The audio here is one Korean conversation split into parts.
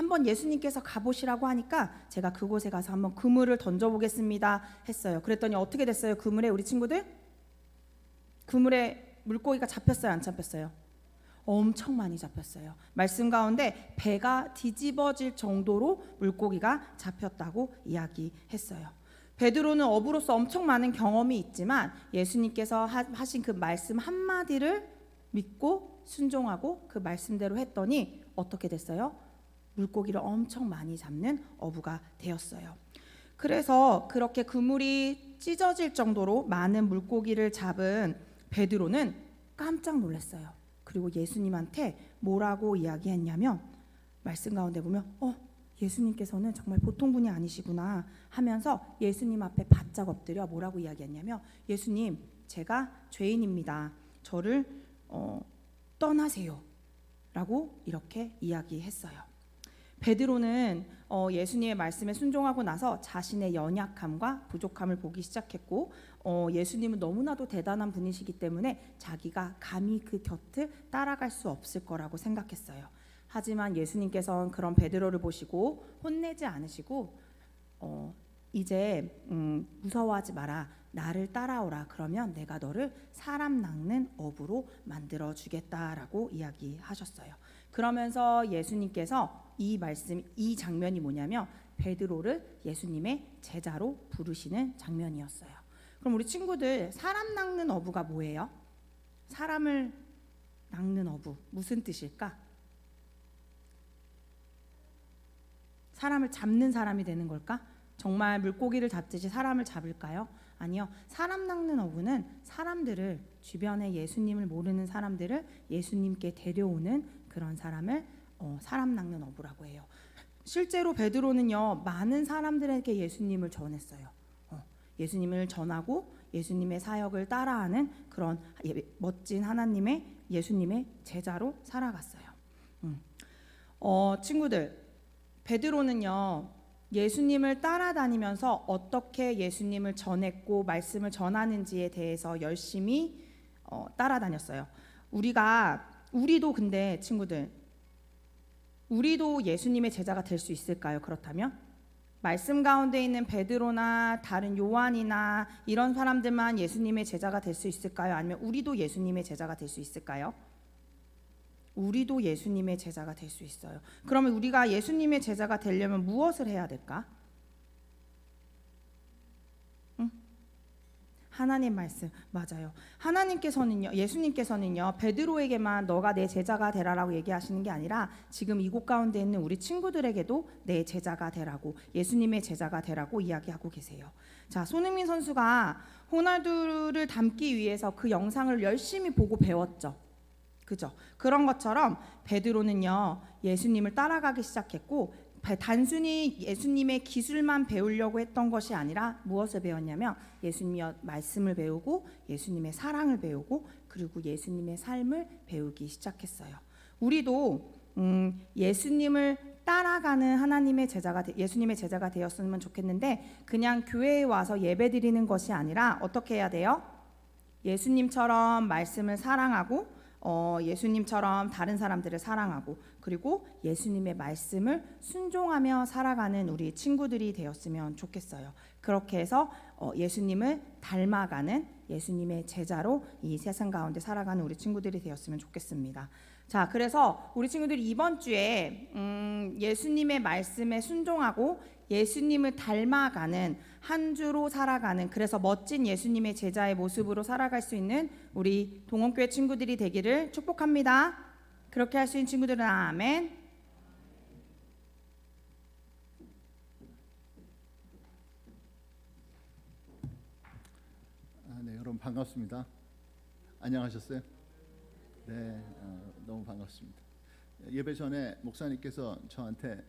한번 예수님께서 가보시라고 하니까 제가 그곳에 가서 한번 그물을 던져보겠습니다 했어요. 그랬더니 어떻게 됐어요? 그물에 우리 친구들? 그물에 물고기가 잡혔어요? 안 잡혔어요? 엄청 많이 잡혔어요. 말씀 가운데 배가 뒤집어질 정도로 물고기가 잡혔다고 이야기했어요. 베드로는 어부로서 엄청 많은 경험이 있지만 예수님께서 하신 그 말씀 한마디를 믿고 순종하고 그 말씀대로 했더니 어떻게 됐어요? 물고기를 엄청 많이 잡는 어부가 되었어요. 그래서 그렇게 그물이 찢어질 정도로 많은 물고기를 잡은 베드로는 깜짝 놀랐어요. 그리고 예수님한테 뭐라고 이야기했냐면 말씀 가운데 보면 예수님께서는 정말 보통 분이 아니시구나 하면서 예수님 앞에 바짝 엎드려 뭐라고 이야기했냐면 예수님, 제가 죄인입니다. 저를 떠나세요 라고 이렇게 이야기했어요. 베드로는 예수님의 말씀에 순종하고 나서 자신의 연약함과 부족함을 보기 시작했고 예수님은 너무나도 대단한 분이시기 때문에 자기가 감히 그 곁을 따라갈 수 없을 거라고 생각했어요. 하지만 예수님께서는 그런 베드로를 보시고 혼내지 않으시고 이제 무서워하지 마라. 나를 따라오라. 그러면 내가 너를 사람 낚는 어부로 만들어 주겠다라고 이야기하셨어요. 그러면서 예수님께서 이 장면이 뭐냐면 베드로를 예수님의 제자로 부르시는 장면이었어요. 그럼 우리 친구들, 사람 낚는 어부가 뭐예요? 사람을 낚는 어부, 무슨 뜻일까? 사람을 잡는 사람이 되는 걸까? 정말 물고기를 잡듯이 사람을 잡을까요? 아니요. 사람 낚는 어부는 사람들을, 주변에 예수님을 모르는 사람들을 예수님께 데려오는 그런 사람을 사람 낚는 어부라고 해요. 실제로 베드로는요, 많은 사람들에게 예수님을 전했어요. 예수님을 전하고 예수님의 사역을 따라하는 그런 멋진 예수님의 제자로 살아갔어요. 친구들, 베드로는요, 예수님을 따라다니면서 어떻게 예수님을 전했고 말씀을 전하는지에 대해서 열심히 따라다녔어요. 우리도 근데 친구들, 우리도 예수님의 제자가 될 수 있을까요? 그렇다면 말씀 가운데 있는 베드로나 다른 요한이나 이런 사람들만 예수님의 제자가 될 수 있을까요? 아니면 우리도 예수님의 제자가 될 수 있을까요? 우리도 예수님의 제자가 될 수 있어요. 그러면 우리가 예수님의 제자가 되려면 무엇을 해야 될까? 하나님 말씀, 맞아요. 예수님께서는요 베드로에게만 너가 내 제자가 되라라고 얘기하시는 게 아니라 지금 이곳 가운데 있는 우리 친구들에게도 내 제자가 되라고, 예수님의 제자가 되라고 이야기하고 계세요. 자, 손흥민 선수가 호날두를 닮기 위해서 그 영상을 열심히 보고 배웠죠. 그죠? 그런 것처럼 베드로는요 예수님을 따라가기 시작했고 단순히 예수님의 기술만 배우려고 했던 것이 아니라 무엇을 배웠냐면 예수님의 말씀을 배우고 예수님의 사랑을 배우고 그리고 예수님의 삶을 배우기 시작했어요. 우리도 예수님을 따라가는 예수님의 제자가 되었으면 좋겠는데 그냥 교회에 와서 예배드리는 것이 아니라 어떻게 해야 돼요? 예수님처럼 말씀을 사랑하고 예수님처럼 다른 사람들을 사랑하고 그리고 예수님의 말씀을 순종하며 살아가는 우리 친구들이 되었으면 좋겠어요. 그렇게 해서 예수님을 닮아가는 예수님의 제자로 이 세상 가운데 살아가는 우리 친구들이 되었으면 좋겠습니다. 자, 그래서 우리 친구들이 이번 주에 예수님의 말씀에 순종하고 예수님을 닮아가는 한 주로 살아가는, 그래서 멋진 예수님의 제자의 모습으로 살아갈 수 있는 우리 동원교회 친구들이 되기를 축복합니다. 그렇게 할 수 있는 친구들은 아멘. 네, 여러분 반갑습니다. 안녕하셨어요? 네, 너무 반갑습니다. 예배 전에 목사님께서 저한테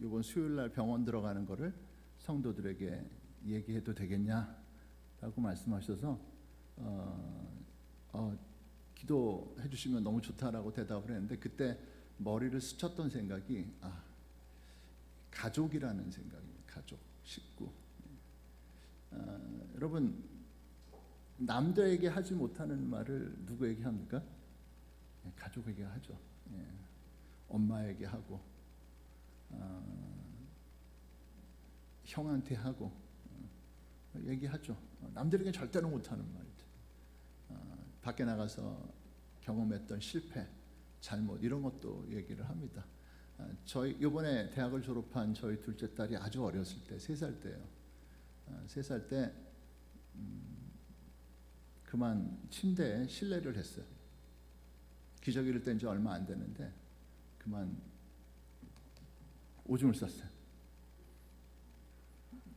이번 수요일 날 병원 들어가는 거를 성도들에게 얘기해도 되겠냐라고 말씀하셔서 기도해 주시면 너무 좋다라고 대답을 했는데 그때 머리를 스쳤던 생각이 가족이라는 생각입니다. 가족, 식구. 여러분 남들에게 하지 못하는 말을 누구에게 합니까? 가족에게 하죠. 엄마에게 하고 형한테 하고 얘기하죠. 남들에게 절대로 못하는 말들. 밖에 나가서 경험했던 실패, 잘못 이런 것도 얘기를 합니다. 저희 이번에 대학을 졸업한 저희 둘째 딸이 아주 어렸을 때 3살 때예요. 3살 때 그만 침대에 실례를 했어요. 기저귀를 뗀 지 얼마 안 되는데 그만 오줌을 쌌어요.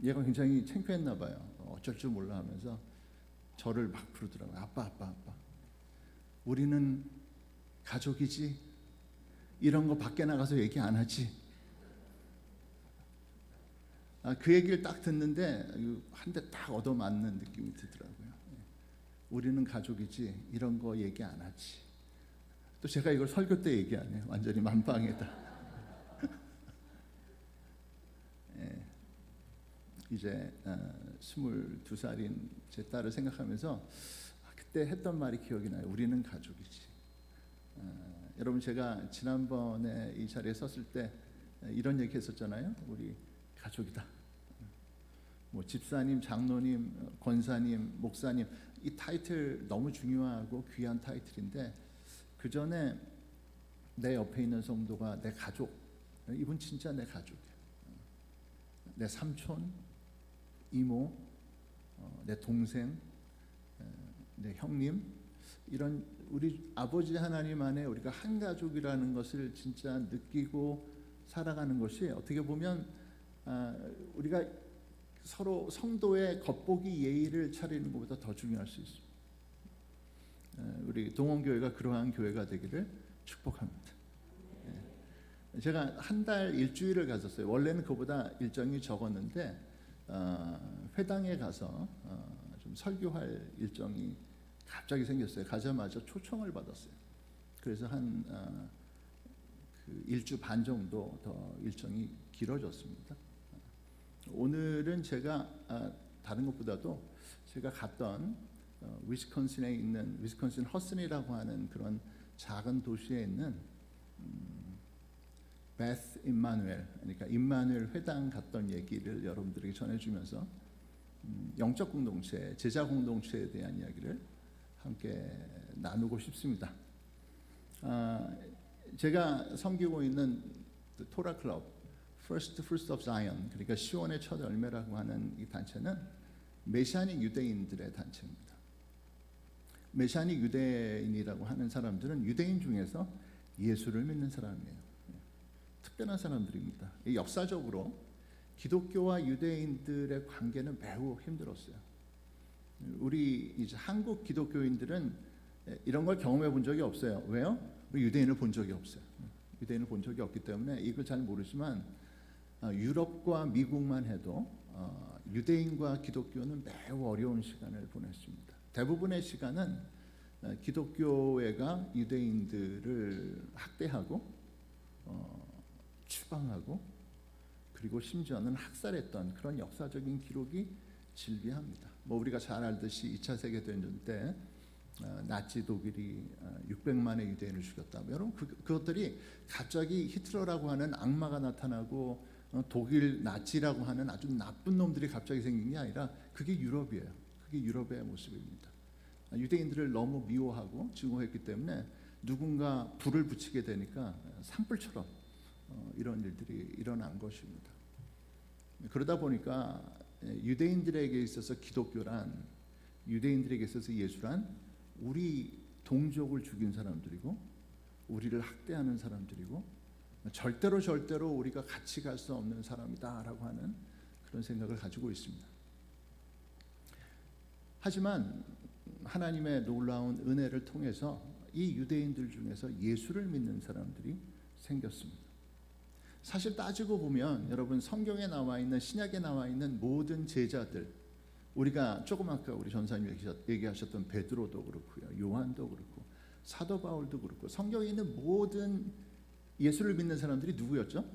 얘가 굉장히 창피했나 봐요. 어쩔 줄 몰라 하면서 저를 막 부르더라고요. 아빠. 우리는 가족이지. 이런 거 밖에 나가서 얘기 안 하지. 그 얘기를 딱 듣는데 한 대 딱 얻어맞는 느낌이 들더라고요. 우리는 가족이지. 이런 거 얘기 안 하지. 또 제가 이걸 설교 때 얘기 안 해요. 완전히 만방에다. 이제 22살인 제 딸을 생각하면서 그때 했던 말이 기억이 나요. 우리는 가족이지. 여러분 제가 지난번에 이 자리에 섰을 때 이런 얘기 했었잖아요. 우리 가족이다. 뭐 집사님, 장로님, 권사님, 목사님 이 타이틀 너무 중요하고 귀한 타이틀인데 그 전에 내 옆에 있는 성도가 내 가족. 이분 진짜 내 가족이야. 내 삼촌, 이모, 내 동생, 내 형님 이런 우리 아버지 하나님 안에 우리가 한 가족이라는 것을 진짜 느끼고 살아가는 것이 어떻게 보면 우리가 서로 성도의 겉보기 예의를 차리는 것보다 더 중요할 수 있습니다. 우리 동원교회가 그러한 교회가 되기를 축복합니다. 제가 한 달 일주일을 갔었어요. 원래는 그보다 일정이 적었는데 회당에 가서 좀 설교할 일정이 갑자기 생겼어요. 가자마자 초청을 받았어요. 그래서 한 일주 반 정도 더 일정이 길어졌습니다. 오늘은 제가 다른 것보다도 제가 갔던 위스콘신에 있는 위스콘신 허슨이라고 하는 그런 작은 도시에 있는 베스 임마누엘, 그러니까 임마누엘 회당 갔던 얘기를 여러분들에게 전해주면서 영적 공동체, 제자 공동체에 대한 이야기를 함께 나누고 싶습니다. 제가 섬기고 있는 토라 클럽, First Fruits of Zion, 그러니까 시온의 첫 열매라고 하는 이 단체는 메시아닉 유대인들의 단체입니다. 메시아닉 유대인이라고 하는 사람들은 유대인 중에서 예수를 믿는 사람이에요. 특별한 사람들입니다. 역사적으로 기독교와 유대인들의 관계는 매우 힘들었어요. 우리 이제 한국 기독교인들은 이런 걸 경험해 본 적이 없어요. 왜요? 우리 유대인을 본 적이 없어요. 유대인을 본 적이 없기 때문에 이걸 잘 모르지만 유럽과 미국만 해도 유대인과 기독교는 매우 어려운 시간을 보냈습니다. 대부분의 시간은 기독교회가 유대인들을 학대하고 추방하고 그리고 심지어는 학살했던 그런 역사적인 기록이 질비합니다. 뭐 우리가 잘 알듯이 2차 세계대전 때 나치 독일이 600만의 유대인을 죽였다. 여러분 그것들이 갑자기 히틀러라고 하는 악마가 나타나고 독일 나치라고 하는 아주 나쁜 놈들이 갑자기 생긴 게 아니라 그게 유럽이에요. 그게 유럽의 모습입니다. 유대인들을 너무 미워하고 증오했기 때문에 누군가 불을 붙이게 되니까 산불처럼 이런 일들이 일어난 것입니다. 그러다 보니까 유대인들에게 있어서 기독교란, 유대인들에게 있어서 예수란 우리 동족을 죽인 사람들이고 우리를 학대하는 사람들이고 절대로 우리가 같이 갈 수 없는 사람이다라고 하는 그런 생각을 가지고 있습니다. 하지만 하나님의 놀라운 은혜를 통해서 이 유대인들 중에서 예수를 믿는 사람들이 생겼습니다. 사실 따지고 보면 여러분 성경에 나와 있는 신약에 나와 있는 모든 제자들 우리가 조금 아까 우리 전사님 얘기하셨던 베드로도 그렇고요. 요한도 그렇고 사도 바울도 그렇고 성경에 있는 모든 예수를 믿는 사람들이 누구였죠?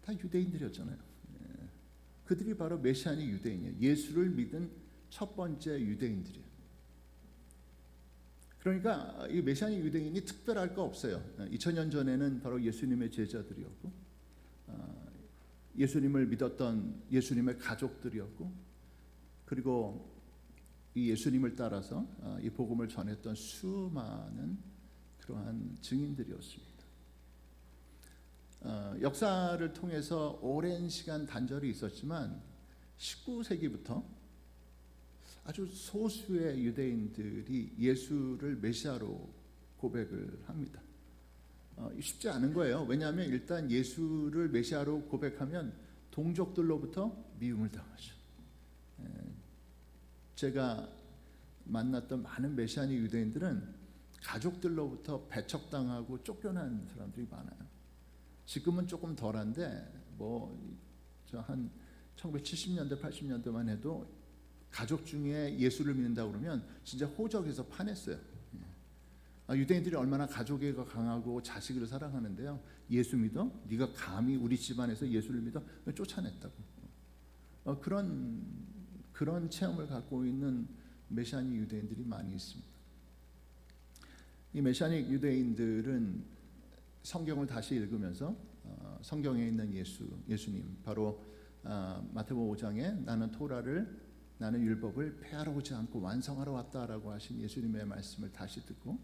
다 유대인들이었잖아요. 그들이 바로 메시아닉 유대인이에요. 예수를 믿은 첫 번째 유대인들이에요. 그러니까 이 메시아닉 유대인이 특별할 거 없어요. 2000년 전에는 바로 예수님의 제자들이었고 예수님을 믿었던 예수님의 가족들이었고 그리고 이 예수님을 따라서 이 복음을 전했던 수많은 그러한 증인들이었습니다. 역사를 통해서 오랜 시간 단절이 있었지만 19세기부터 아주 소수의 유대인들이 예수를 메시아로 고백을 합니다. 쉽지 않은 거예요. 왜냐하면 일단 예수를 메시아로 고백하면 동족들로부터 미움을 당하죠. 제가 만났던 많은 메시아닉 유대인들은 가족들로부터 배척당하고 쫓겨난 사람들이 많아요. 지금은 조금 덜한데 저 한 1970년대 80년대만 해도 가족 중에 예수를 믿는다고 그러면 진짜 호적에서 파냈어요. 유대인들이 얼마나 가족애가 강하고 자식을 사랑하는데요. 예수 믿어? 네가 감히 우리 집안에서 예수를 믿어? 쫓아냈다고. 그런 체험을 갖고 있는 메시아닉 유대인들이 많이 있습니다. 이 메시아닉 유대인들은 성경을 다시 읽으면서 성경에 있는 예수님 바로 마태복음 5장에 나는 율법을 폐하러 오지 않고 완성하러 왔다라고 하신 예수님의 말씀을 다시 듣고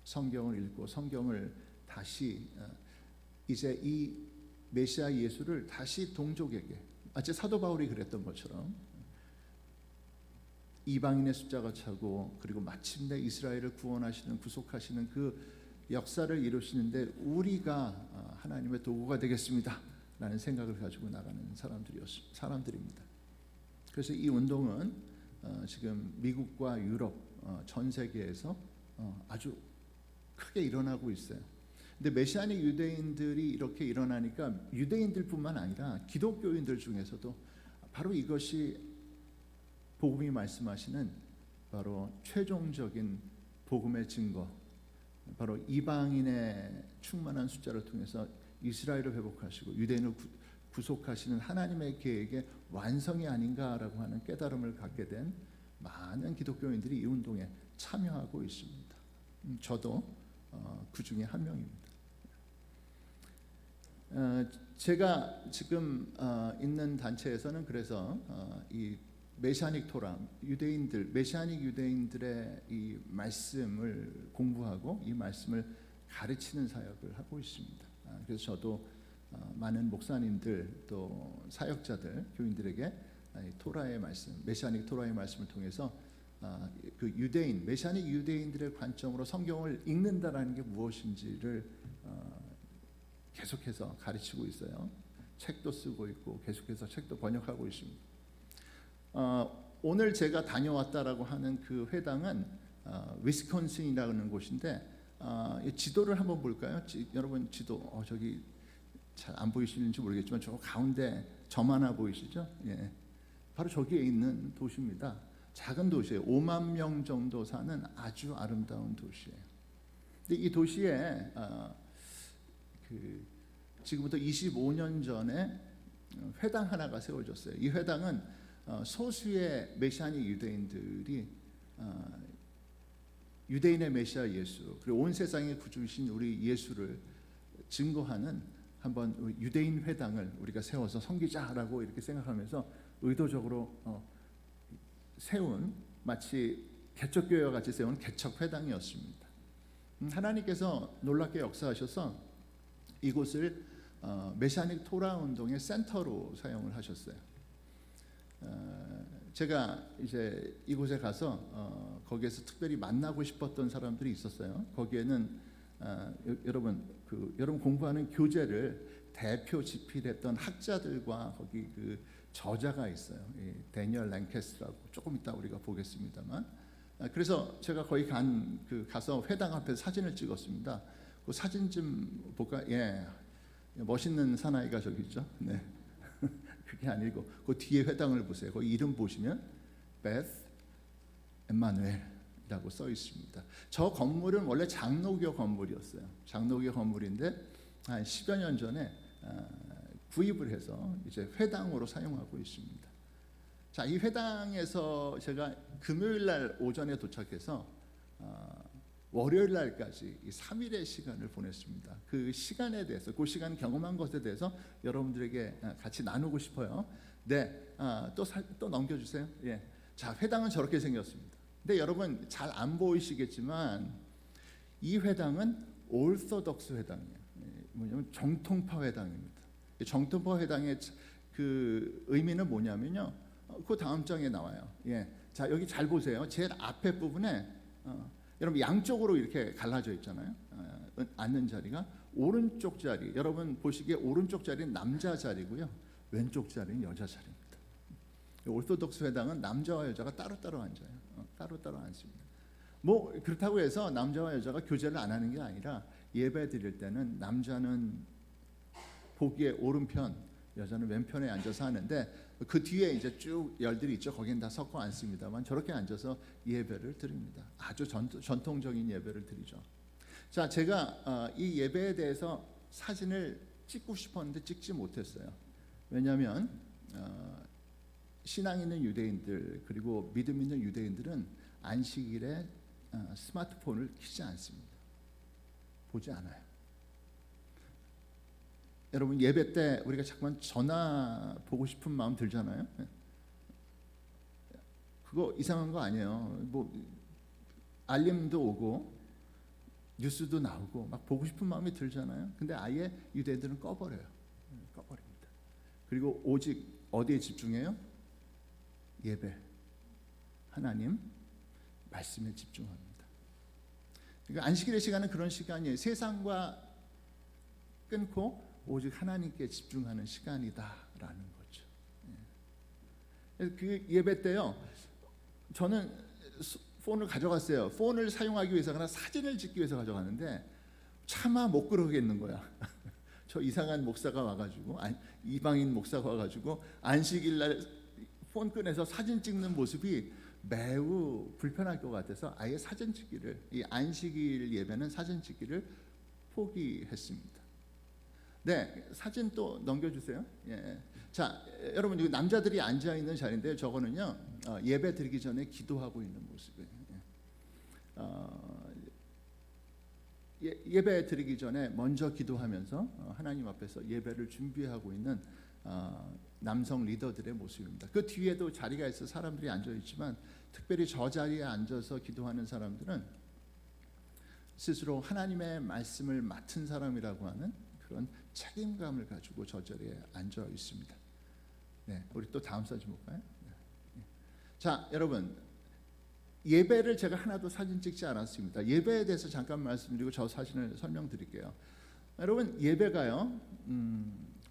성경을 읽고 성경을 다시 이제 이 메시아 예수를 다시 동족에게 마치 사도 바울이 그랬던 것처럼 이방인의 숫자가 차고 그리고 마침내 이스라엘을 구원하시는 구속하시는 그 역사를 이루시는데 우리가 하나님의 도구가 되겠습니다 라는 생각을 가지고 나가는 사람들입니다. 그래서 이 운동은 지금 미국과 유럽 전 세계에서 아주 크게 일어나고 있어요. 근데 메시아닉 유대인들이 이렇게 일어나니까 유대인들뿐만 아니라 기독교인들 중에서도 바로 이것이 복음이 말씀하시는 바로 최종적인 복음의 증거, 바로 이방인의 충만한 숫자를 통해서 이스라엘을 회복하시고 유대인을 구속하시는 하나님의 계획의 완성이 아닌가라고 하는 깨달음을 갖게 된 많은 기독교인들이 이 운동에 참여하고 있습니다. 저도 그 중에 한 명입니다. 제가 지금 있는 단체에서는 그래서 이 메시아닉 토라 메시아닉 유대인들의 이 말씀을 공부하고 이 말씀을 가르치는 사역을 하고 있습니다. 그래서 저도 많은 목사님들 또 사역자들 교인들에게 토라의 말씀, 메시아닉 토라의 말씀을 통해서 그 유대인, 메시아닉 유대인들의 관점으로 성경을 읽는다라는 게 무엇인지를 계속해서 가르치고 있어요. 책도 쓰고 있고 계속해서 책도 번역하고 있습니다. 오늘 제가 다녀왔다라고 하는 그 회당은 위스콘신이라는 곳인데 지도를 한번 볼까요? 여러분 지도 저기 잘 안 보이시는지 모르겠지만 저 가운데 점 하나 보이시죠? 예, 바로 저기에 있는 도시입니다. 작은 도시예요. 5만 명 정도 사는 아주 아름다운 도시예요. 근데 이 도시에 지금부터 25년 전에 회당 하나가 세워졌어요. 이 회당은 소수의 메시아닉 유대인들이 유대인의 메시아 예수 그리고 온 세상의 구주이신 우리 예수를 증거하는 한번 유대인 회당을 우리가 세워서 섬기자라고 이렇게 생각하면서 의도적으로 세운 마치 개척교회와 같이 세운 개척회당이었습니다. 하나님께서 놀랍게 역사하셔서 이곳을 메시아닉 토라 운동의 센터로 사용을 하셨어요. 제가 이제 이곳에 가서 거기에서 특별히 만나고 싶었던 사람들이 있었어요. 거기에는 여러분 공부하는 교재를 대표 집필했던 학자들과 거기 그 저자가 있어요. 데니얼 랭캐스트라고 조금 이따 우리가 보겠습니다만. 그래서 제가 거기 가서 회당 앞에 사진을 찍었습니다. 그 사진 좀 볼까? 예, 멋있는 사나이가 저기 있죠. 네. 그게 아니고 그 뒤에 회당을 보세요. 거기 이름 보시면 베스 엠마누엘이라고 써 있습니다. 저 건물은 원래 장로교 건물이었어요. 장로교 건물인데 한 10여 년 전에 구입을 해서 이제 회당으로 사용하고 있습니다. 자, 이 회당에서 제가 금요일 날 오전에 도착해서 월요일 날까지 이 3일의 시간을 보냈습니다. 그 시간에 대해서, 그 시간 경험한 것에 대해서 여러분들에게 같이 나누고 싶어요. 네, 또 넘겨주세요. 예, 자, 회당은 저렇게 생겼습니다. 근데 여러분 잘 안 보이시겠지만 이 회당은 올소독스 회당이에요. 뭐냐면 정통파 회당입니다. 정통파 회당의 그 의미는 뭐냐면요. 그 다음 장에 나와요. 예, 자 여기 잘 보세요. 제일 앞에 부분에 여러분 양쪽으로 이렇게 갈라져 있잖아요. 앉는 자리가 오른쪽 자리, 여러분 보시기에 오른쪽 자리는 남자 자리고요, 왼쪽 자리는 여자 자리입니다. 올소독스 회당은 남자와 여자가 따로따로 앉아요. 따로따로 앉습니다. 뭐 그렇다고 해서 남자와 여자가 교제를 안 하는 게 아니라 예배 드릴 때는 남자는 보기에 오른편, 여자는 왼편에 앉아서 하는데 그 뒤에 이제 쭉 열들이 있죠. 거긴 다 섞어 앉습니다만 저렇게 앉아서 예배를 드립니다. 아주 전통적인 예배를 드리죠. 자, 제가 이 예배에 대해서 사진을 찍고 싶었는데 찍지 못했어요. 왜냐하면 신앙 있는 유대인들 그리고 믿음 있는 유대인들은 안식일에 스마트폰을 켜지 않습니다. 보지 않아요. 여러분 예배 때 우리가 잠깐 전화 보고 싶은 마음 들잖아요. 그거 이상한 거 아니에요. 뭐 알림도 오고 뉴스도 나오고 막 보고 싶은 마음이 들잖아요. 근데 아예 유대인들은 꺼버려요. 꺼버립니다. 그리고 오직 어디에 집중해요? 예배, 하나님 말씀에 집중합니다. 그러니까 안식일의 시간은 그런 시간이에요. 세상과 끊고 오직 하나님께 집중하는 시간이다라는 거죠. 그 예배 때요, 저는 폰을 가져갔어요. 폰을 사용하기 위해서나 사진을 찍기 위해서 가져갔는데 차마 못 그러겠는 거야. 저 이상한 목사가 와가지고, 이방인 목사가 와가지고 안식일 날 폰 꺼내서 사진 찍는 모습이 매우 불편할 것 같아서 아예 사진 찍기를, 이 안식일 예배는 사진 찍기를 포기했습니다. 네, 사진 또 넘겨주세요. 예. 자, 여러분 여기 남자들이 앉아 있는 자리인데 저거는요 예배 드리기 전에 기도하고 있는 모습이에요. 예배 드리기 전에 먼저 기도하면서 하나님 앞에서 예배를 준비하고 있는 남성 리더들의 모습입니다. 그 뒤에도 자리가 있어 사람들이 앉아 있지만 특별히 저 자리에 앉아서 기도하는 사람들은 스스로 하나님의 말씀을 맡은 사람이라고 하는 그런 책임감을 가지고 저 자리에 앉아 있습니다. 네, 우리 또 다음 사진 볼까요? 네. 자, 여러분 예배를 제가 하나도 사진 찍지 않았습니다. 예배에 대해서 잠깐 말씀드리고 저 사진을 설명드릴게요. 여러분 예배가요,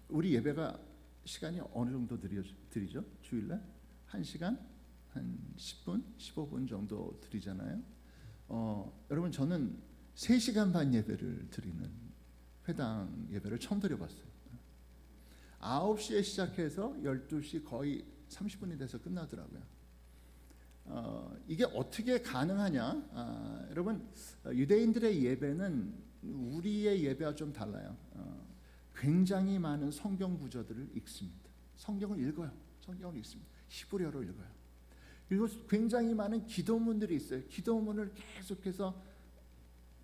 우리 예배가 시간이 어느 정도 드리죠? 주일날 1시간, 한 10분, 15분 정도 드리잖아요. 여러분 저는 3시간 반 예배를 드리는 회당 예배를 처음 드려봤어요. 9시에 시작해서 12시 거의 30분이 돼서 끝나더라고요. 이게 어떻게 가능하냐? 여러분 유대인들의 예배는 우리의 예배와 좀 달라요. 굉장히 많은 성경 구절들을 읽습니다. 성경을 읽어요. 성경을 읽습니다. 히브리어로 읽어요. 그리고 굉장히 많은 기도문들이 있어요. 기도문을 계속해서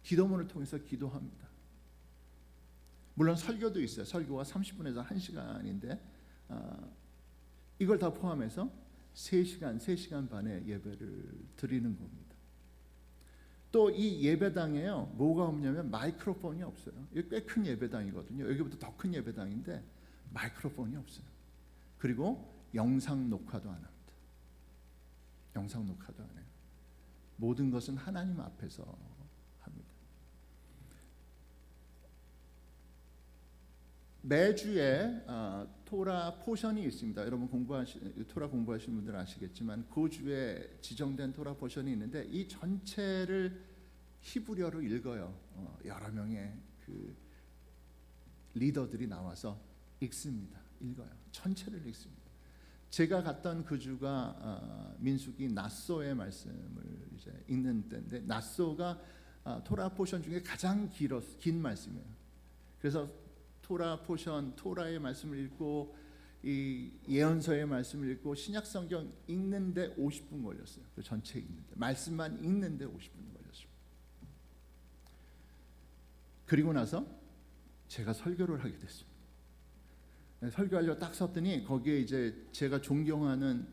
기도문을 통해서 기도합니다. 물론 설교도 있어요. 설교가 30분에서 1시간인데 이걸 다 포함해서 3시간 반의 예배를 드리는 겁니다. 또 이 예배당에요, 뭐가 없냐면 마이크로폰이 없어요. 이게 꽤 큰 예배당이거든요. 여기보다 더 큰 예배당인데 마이크로폰이 없어요. 그리고 영상 녹화도 안 합니다. 영상 녹화도 안 해요. 모든 것은 하나님 앞에서 합니다. 매주에 토라 포션이 있습니다. 여러분 토라 공부하시는 분들 아시겠지만 그 주에 지정된 토라 포션이 있는데 이 전체를 히브리어로 읽어요. 여러 명의 그 리더들이 나와서 읽습니다. 읽어요. 전체를 읽습니다. 제가 갔던 그 주가 민수기 나소의 말씀을 이제 읽는 때인데 나소가 토라 포션 중에 가장 긴 말씀이에요. 그래서 토라 포션, 토라의 말씀을 읽고 이 예언서의 말씀을 읽고 신약 성경 읽는데 50분 걸렸어요. 그 전체 읽는데 말씀만 읽는데 50분 걸렸습니다. 그리고 나서 제가 설교를 하게 됐습니다. 설교하려고 딱 섰더니 거기에 이제 제가 존경하는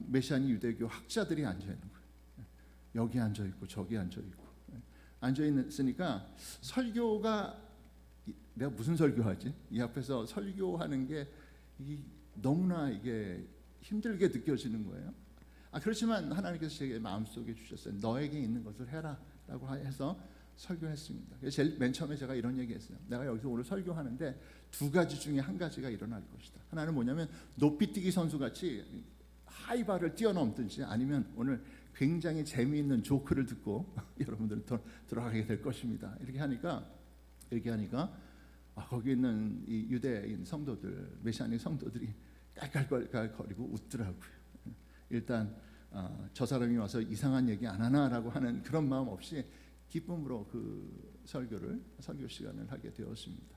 메시아니 유대교 학자들이 앉아 있는 거예요. 여기 앉아 있고 저기 앉아 있고 앉아 있으니까 설교가 내가 무슨 설교하지? 이 앞에서 설교하는 게 너무나 이게 힘들게 느껴지는 거예요. 그렇지만 하나님께서 제게 마음속에 주셨어요. 너에게 있는 것을 해라라고 해서 설교했습니다. 그래서 제일 맨 처음에 제가 이런 얘기했어요. 내가 여기서 오늘 설교하는데 두 가지 중에 한 가지가 일어날 것이다. 하나는 뭐냐면 높이뛰기 선수같이 하이바를 뛰어넘든지 아니면 오늘 굉장히 재미있는 조크를 듣고 여러분들은 돌아가게 될 것입니다. 이렇게 하니까 거기 있는 이 유대인 성도들, 메시아닉 성도들이 깔깔거리고 웃더라고요. 일단 저 사람이 와서 이상한 얘기 안 하나라고 하는 그런 마음 없이 기쁨으로 그 설교 시간을 하게 되었습니다.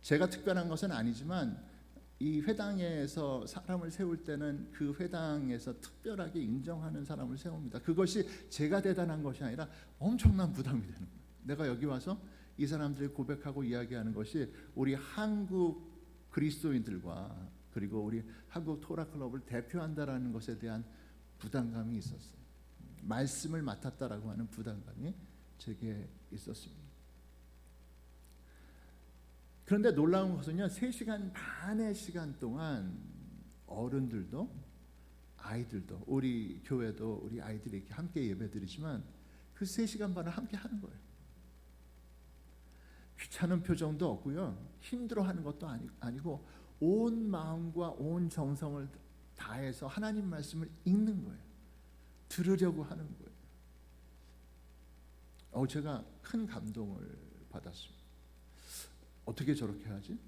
제가 특별한 것은 아니지만 이 회당에서 사람을 세울 때는 그 회당에서 특별하게 인정하는 사람을 세웁니다. 그것이 제가 대단한 것이 아니라 엄청난 부담이 되는 거예요. 내가 여기 와서 이 사람들이 고백하고 이야기하는 것이 우리 한국 그리스도인들과 그리고 우리 한국 토라 클럽을 대표한다라는 것에 대한 부담감이 있었어요. 말씀을 맡았다라고 하는 부담감이 제게 있었습니다. 그런데 놀라운 것은요, 3시간 반의 시간 동안 어른들도 아이들도 우리 교회도 우리 아이들이 이렇게 함께 예배드리지만 그 3시간 반을 함께 하는 거예요. 귀찮은 표정도 없고요, 힘들어하는 것도 아니고 온 마음과 온 정성을 다해서 하나님 말씀을 읽는 거예요. 들으려고 하는 거예요. 제가 큰 감동을 받았습니다. 어떻게 저렇게 하지?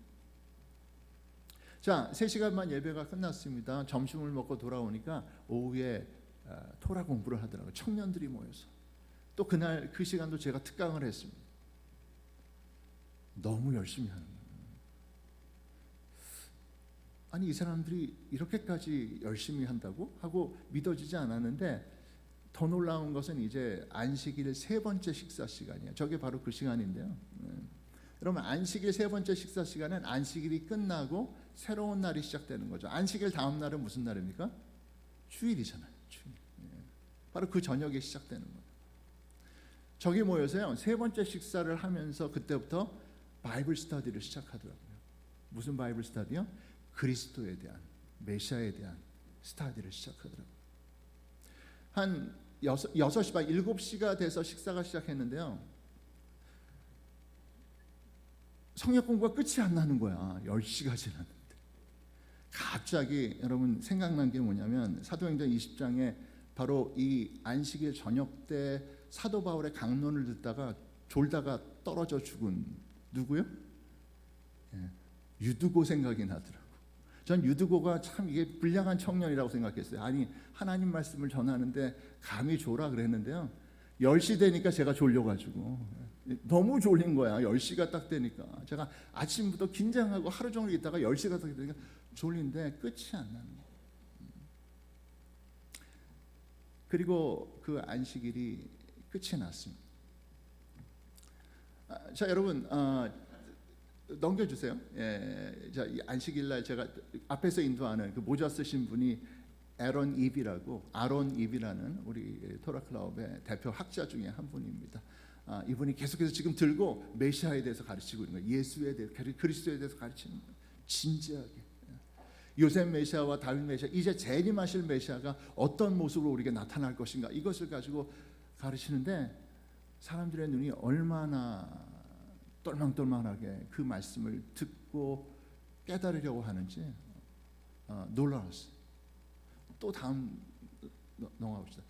자, 3시간만 예배가 끝났습니다. 점심을 먹고 돌아오니까 오후에 토라 공부를 하더라고요. 청년들이 모여서. 또 그날 그 시간도 제가 특강을 했습니다. 너무 열심히 하는 거예요. 아니, 이 사람들이 이렇게까지 열심히 한다고? 하고 믿어지지 않았는데 더 놀라운 것은 이제 안식일 3번째 식사 시간이에요. 저게 바로 그 시간인데요. 그러면 안식일 3번째 식사 시간은 안식일이 끝나고 새로운 날이 시작되는 거죠. 안식일 다음 날은 무슨 날입니까? 주일이잖아요. 주일. 바로 그 저녁에 시작되는 거예요. 저기 모여서요, 3번째 식사를 하면서 그때부터 바이블 스터디를 시작하더라고요. 무슨 바이블 스터디요? 그리스도에 대한, 메시아에 대한 스터디를 시작하더라고요. 한 6시 반, 7시가 돼서 식사가 시작했는데요, 성역 공부가 끝이 안 나는 거야. 10시가 지났는데. 갑자기 여러분 생각난 게 뭐냐면 사도행전 20장에 바로 이 안식일 저녁 때 사도 바울의 강론을 듣다가 졸다가 떨어져 죽은 누구요? 유두고 생각이 나더라고. 전 유두고가 참 이게 불량한 청년이라고 생각했어요. 아니, 하나님 말씀을 전하는데 감히 졸아 그랬는데요, 10시 되니까 제가 졸려가지고 너무 졸린 거야. 10시가 딱 되니까 제가 아침부터 긴장하고 하루 종일 있다가 10시가 딱 되니까 졸린데 끝이 안 나는 거예요. 그리고 그 안식일이 끝이 났습니다. 자, 여러분 넘겨주세요. 자, 이 안식일날 제가 앞에서 인도하는 그 모자 쓰신 분이 아론 입이라는 우리 토라 클럽의 대표 학자 중에 한 분입니다. 이분이 계속해서 지금 들고 메시아에 대해서 가르치고 있는 거예요. 예수에 대해서, 그리스도에 대해서 가르치는 거예요. 진지하게. 요셉 메시아와 다윗 메시아, 이제 재림하실 메시아가 어떤 모습으로 우리에게 나타날 것인가, 이것을 가지고 가르치는데 사람들의 눈이 얼마나 똘망똘망하게 그 말씀을 듣고 깨달으려고 하는지 놀라웠어요. 또 다음 넘어가 봅시다.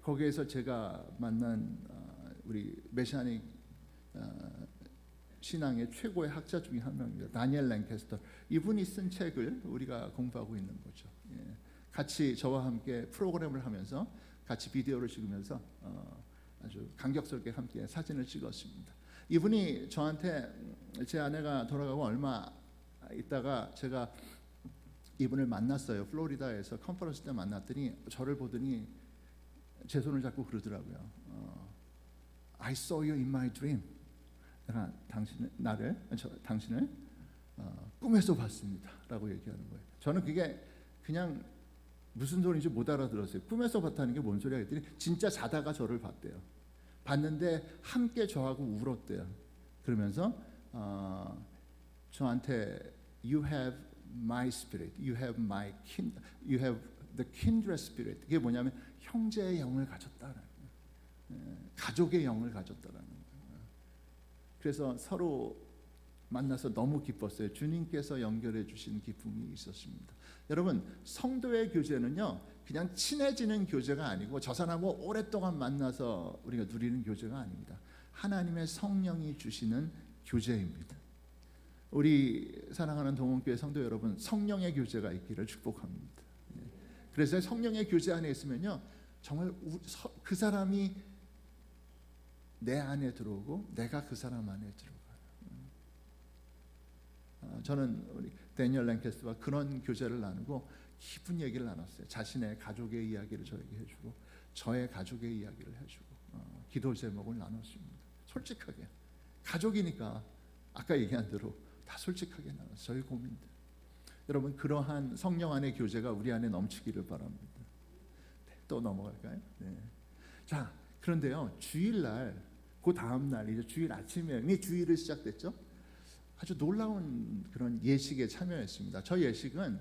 거기에서 제가 만난 우리 메시아닉 신앙의 최고의 학자 중에 한 명입니다. 다니엘 랭캐스터. 이분이 쓴 책을 우리가 공부하고 있는 거죠. 같이 저와 함께 프로그램을 하면서 같이 비디오를 찍으면서 아주 감격스럽게 함께 사진을 찍었습니다. 이분이 저한테, 제 아내가 돌아가고 얼마 있다가 제가 이분을 만났어요. 플로리다에서 컨퍼런스 때 만났더니 저를 보더니 제 손을 잡고 그러더라고요. I saw you in my dream. 내가 당신을 꿈에서 봤습니다라고 얘기하는 거예요. 저는 그게 그냥 무슨 소리인지 못 알아들었어요. 꿈에서 봤다는 게 뭔 소리야 했더니 진짜 자다가 저를 봤대요. 봤는데 함께 저하고 울었대요. 그러면서 저한테 You have my spirit, you have the kindred spirit. 그게 뭐냐면 형제의 영을 가졌다라는 거예요. 가족의 영을 가졌다라는 거예요. 그래서 서로 만나서 너무 기뻤어요. 주님께서 연결해 주신 기쁨이 있었습니다. 여러분, 성도의 교제는요 그냥 친해지는 교제가 아니고 저 사람하고 오랫동안 만나서 우리가 누리는 교제가 아닙니다. 하나님의 성령이 주시는 교제입니다. 우리 사랑하는 동원교회 성도 여러분, 성령의 교제가 있기를 축복합니다. 그래서 성령의 교제 안에 있으면요 정말 그 사람이 내 안에 들어오고 내가 그 사람 안에 들어가요. 저는 우리 데니얼 랭캐스터와 그런 교제를 나누고 깊은 얘기를 나눴어요. 자신의 가족의 이야기를 저에게 해주고 저의 가족의 이야기를 해주고 기도 제목을 나눴습니다. 솔직하게 가족이니까 아까 얘기한 대로 다 솔직하게 나눴어요. 저희 고민들. 여러분, 그러한 성령 안의 교제가 우리 안에 넘치기를 바랍니다. 네, 또 넘어갈까요? 네. 자, 그런데요 주일날 그 다음 날 이제 주일 아침에 이미 주일이 시작됐죠. 아주 놀라운 그런 예식에 참여했습니다. 저 예식은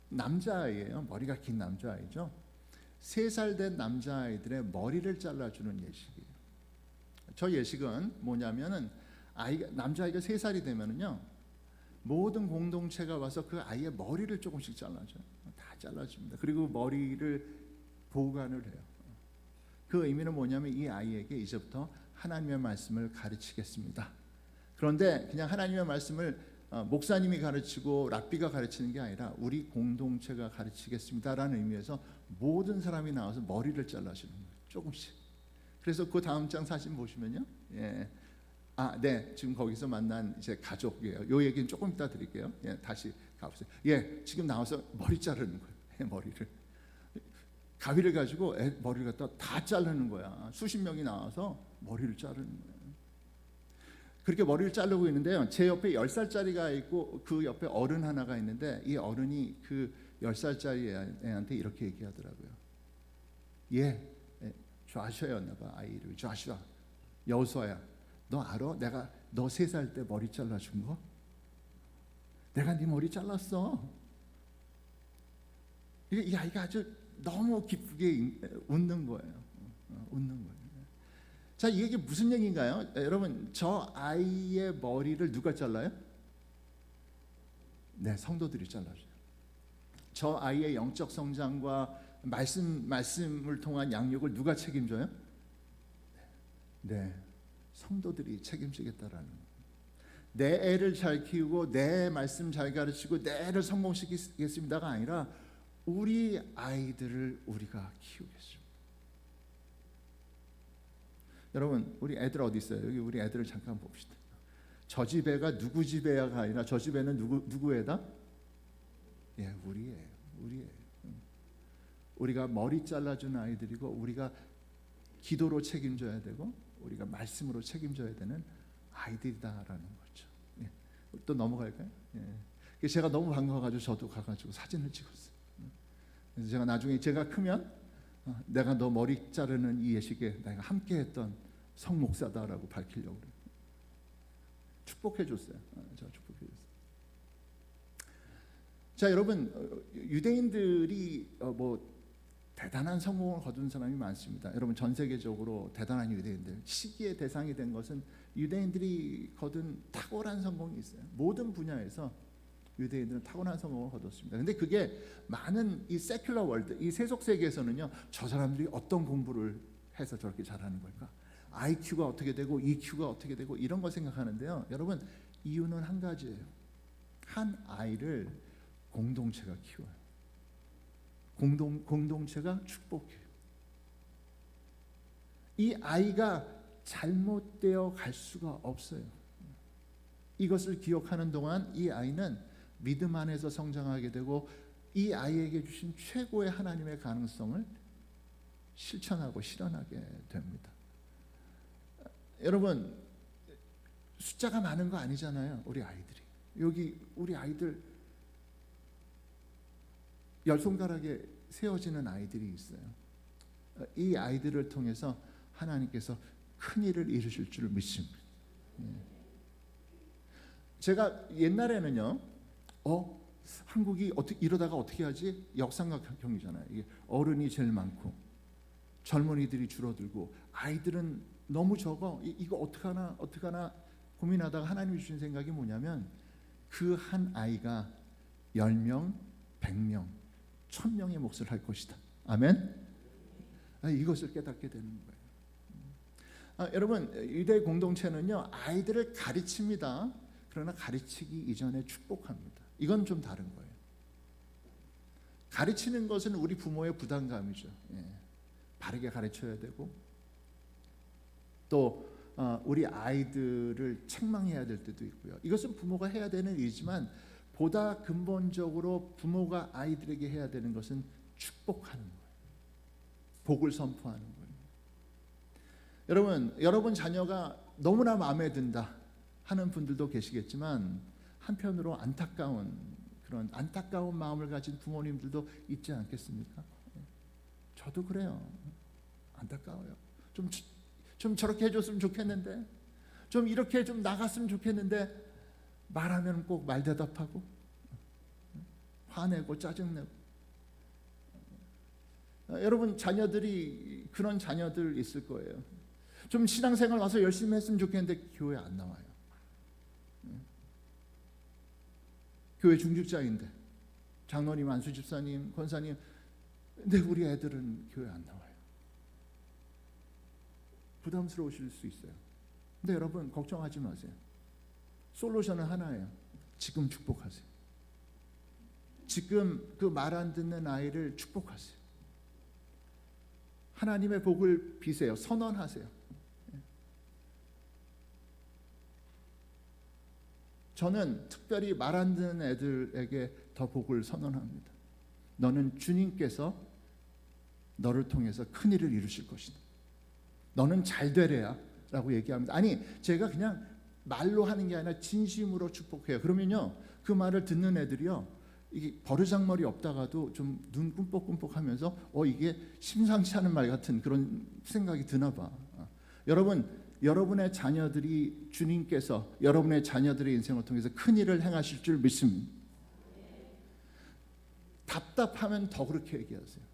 남자아이예요. 머리가 긴 남자아이죠. 3살 된 남자아이들의 머리를 잘라주는 예식이에요. 저 예식은 뭐냐면은 남자아이가 3살이 되면은요 모든 공동체가 와서 그 아이의 머리를 조금씩 잘라줘요. 다 잘라줍니다. 그리고 머리를 보관을 해요. 그 의미는 뭐냐면 이 아이에게 이제부터 하나님의 말씀을 가르치겠습니다. 그런데 그냥 하나님의 말씀을 목사님이 가르치고 랍비가 가르치는 게 아니라 우리 공동체가 가르치겠습니다라는 의미에서 모든 사람이 나와서 머리를 잘라주는 거예요. 조금씩. 그래서 그 다음 장 사진 보시면요. 예. 네, 지금 거기서 만난 이제 가족이에요. 요 얘기는 조금 이따 드릴게요. 예, 다시 가보세요. 예, 지금 나와서 머리 자르는 거예요. 머리를 가위를 가지고 머리를 갖다 다 자르는 거야. 수십 명이 나와서 머리를 자르는 거예요. 그렇게 머리를 자르고 있는데요. 제 옆에 10살짜리가 있고 그 옆에 어른 하나가 있는데 이 어른이 그 10살짜리 애한테 이렇게 얘기하더라고요. 좌슈아였나 봐. 아이 이름이 좌슈아. 여호수아야. 너 알아? 내가 너 3살 때 머리 잘라준 거? 내가 네 머리 잘랐어. 이 아이가 아주 너무 기쁘게 웃는 거예요. 웃는 거예요. 자, 이게 무슨 얘기인가요? 여러분, 저 아이의 머리를 누가 잘라요? 네, 성도들이 잘라줘요. 저 아이의 영적 성장과 말씀을 통한 양육을 누가 책임져요? 네, 성도들이 책임지겠다라는 거예요. 내 애를 잘 키우고 내 말씀 잘 가르치고 내 애를 성공시키겠습니다가 아니라 우리 아이들을 우리가 키우겠습니다. 여러분, 우리 애들 어디 있어요? 여기 우리 애들을 잠깐 봅시다. 저 집 애가 누구 집 애가 아니라 저 집 애는 누구 애다? 예, 우리 애예요. 우리가 머리 잘라준 아이들이고 우리가 기도로 책임져야 되고 우리가 말씀으로 책임져야 되는 아이들이다라는 거죠. 예. 또 넘어갈까요? 예. 제가 너무 반가워가지고 저도 가가지고 사진을 찍었어요. 그래서 제가 나중에 제가 크면 내가 너 머리 자르는 이 예식에 내가 함께했던 성 목사다라고 밝히려고 그래요. 축복해 줬어요. 제가 축복해 줬어요. 자, 여러분, 유대인들이 뭐 대단한 성공을 거둔 사람이 많습니다. 여러분, 전 세계적으로 대단한 유대인들, 시기의 대상이 된 것은 유대인들이 거둔 탁월한 성공이 있어요. 모든 분야에서 유대인들은 탁월한 성공을 거뒀습니다. 근데 그게 많은 이 세큘러 월드, 이 세속 세계에서는요, 저 사람들이 어떤 공부를 해서 저렇게 잘하는 걸까? IQ가 어떻게 되고 EQ가 어떻게 되고 이런 거 생각하는데요. 여러분, 이유는 한 가지예요. 한 아이를 공동체가 키워요. 공동체가 축복해요. 이 아이가 잘못되어 갈 수가 없어요. 이것을 기억하는 동안 이 아이는 믿음 안에서 성장하게 되고 이 아이에게 주신 최고의 하나님의 가능성을 실천하고 실현하게 됩니다. 여러분 숫자가 많은 거 아니잖아요. 우리 아이들이 여기 우리 아이들 10손가락에 세워지는 아이들이 있어요. 이 아이들을 통해서 하나님께서 큰 일을 이루실 줄 믿습니다. 제가 옛날에는요, 한국이 이러다가 어떻게 하지? 역삼각형이잖아요. 이게 어른이 제일 많고 젊은이들이 줄어들고 아이들은 너무 적어. 이거 어떡하나 고민하다가 하나님이 주신 생각이 뭐냐면 그 한 아이가 10명, 100명, 1000명의 몫을 할 것이다. 아멘. 이것을 깨닫게 되는 거예요. 여러분 유대 공동체는요 아이들을 가르칩니다. 그러나 가르치기 이전에 축복합니다. 이건 좀 다른 거예요. 가르치는 것은 우리 부모의 부담감이죠. 바르게 가르쳐야 되고 또 우리 아이들을 책망해야 될 때도 있고요. 이것은 부모가 해야 되는 일이지만 보다 근본적으로 부모가 아이들에게 해야 되는 것은 축복하는 거예요. 복을 선포하는 거예요. 여러분 자녀가 너무나 마음에 든다 하는 분들도 계시겠지만 한편으로 그런 안타까운 마음을 가진 부모님들도 있지 않겠습니까? 저도 그래요. 안타까워요. 좀 저렇게 해줬으면 좋겠는데, 좀 이렇게 좀 나갔으면 좋겠는데 말하면 꼭 말대답하고 화내고 짜증내고. 여러분 자녀들이 그런 자녀들 있을 거예요. 좀 신앙생활 와서 열심히 했으면 좋겠는데 교회 안 나와요. 교회 중직자인데 장로님, 안수집사님, 권사님, 근데 우리 애들은 교회 안 나와요. 부담스러우실 수 있어요. 근데 여러분 걱정하지 마세요. 솔루션은 하나예요. 지금 축복하세요. 지금 그 말 안 듣는 아이를 축복하세요. 하나님의 복을 비세요. 선언하세요. 저는 특별히 말 안 듣는 애들에게 더 복을 선언합니다. 너는 주님께서 너를 통해서 큰 일을 이루실 것이다. 너는 잘 되래야 라고 얘기합니다. 아니 제가 그냥 말로 하는 게 아니라 진심으로 축복해요. 그러면요 그 말을 듣는 애들이요 이게 버르장머리 없다가도 좀 눈 꿈뻑꿈뻑하면서 이게 심상치 않은 말 같은 그런 생각이 드나 봐. 여러분의 자녀들이 주님께서 여러분의 자녀들의 인생을 통해서 큰 일을 행하실 줄 믿습니다. 답답하면 더 그렇게 얘기하세요.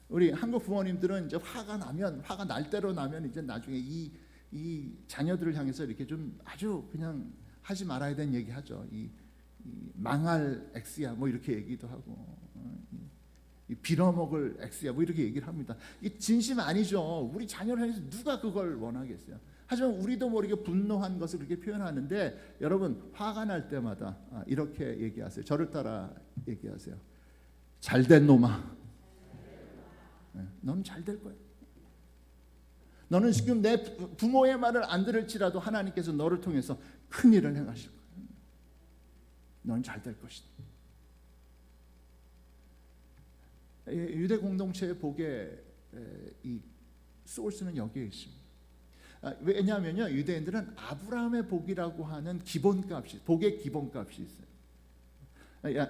우리 한국 부모님들은 이제 화가 날 대로 나면 이제 나중에 이 자녀들을 향해서 이렇게 좀 아주 그냥 하지 말아야 되는 얘기 하죠. 이 망할 X야 뭐 이렇게 얘기도 하고 이 빌어먹을 X야 뭐 이렇게 얘기를 합니다. 이게 진심 아니죠. 우리 자녀를 향해서 누가 그걸 원하겠어요. 하지만 우리도 모르게 분노한 것을 그렇게 표현하는데 여러분 화가 날 때마다 이렇게 얘기하세요. 저를 따라 얘기하세요. 잘된 놈아. 너는 잘 될 거야. 너는 지금 내 부모의 말을 안 들을지라도 하나님께서 너를 통해서 큰 일을 행하실 거야. 너는 잘 될 것이다. 유대 공동체의 복의 이 소스는 여기에 있습니다. 왜냐하면요 유대인들은 아브라함의 복이라고 하는 복의 기본값이 있어요.